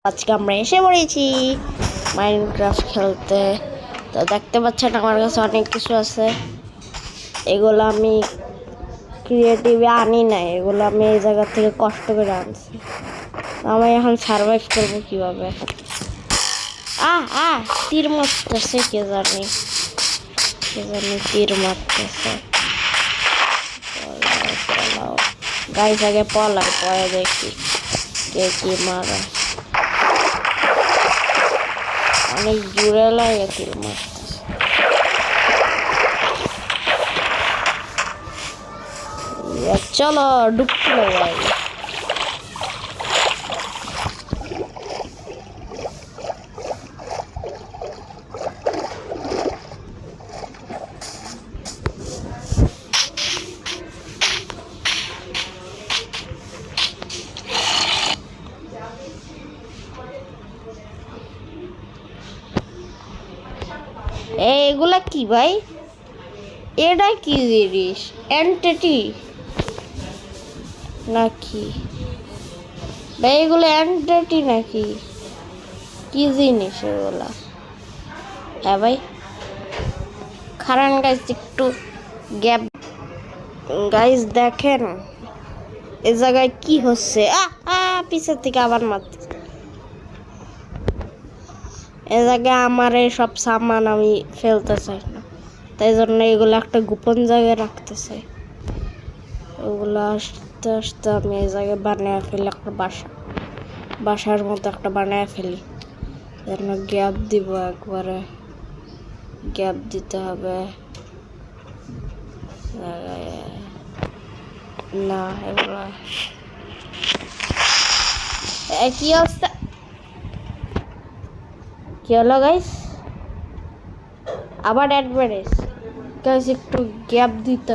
আজকে আমরা এসে পড়েছি মাইনক্রাফট খেলতে। তো দেখতে পাচ্ছেন আমার কাছে অনেক কিছু আছে। এগুলো আমি ক্রিয়েটিভে আনি নাই, এগুলো আমি এই জায়গা থেকে কষ্ট করে আনছি। আমি এখন সার্ভাইভ করবো কিভাবে? তীর মারতেছে, কে জানি তীর মারতেছে। গাইস আগে পলায় পরে দেখি কে কি মারে। অনেক জোরে লাগে তীর মারতেছে। চলো ঢুকতে ভাই। এগুলা কি ভাই? এটা কি জিনিস? এন্টিটি নাকি ভাই? এগুলো এন্টিটি নাকি কি জিনিস এগুলা? হ্যাঁ ভাই, খারান গাইস একটু গ্যাপ। গাইস দেখেন এই জায়গায় কি হচ্ছে। পিছের থেকে আবার মারতে। এ জায়গায় আমার সব সামান আমি ফেলতে চাই না, তাই জন্য এগুলো একটা গোপন জায়গায় রাখতে চাই। ওগুলো আস্তে আস্তে আমি এই জায়গায় বানিয়ে ফেলি একটা বাসার মতো একটা বানিয়ে ফেলি। যেন গ্যাপ দিব, একবারে গ্যাপ দিতে হবে। না এগুলো কি অবস্থা? কি হলো গাইস? আবার অ্যাডভার্টাইজ গাইস, একটু গ্যাপ দিতে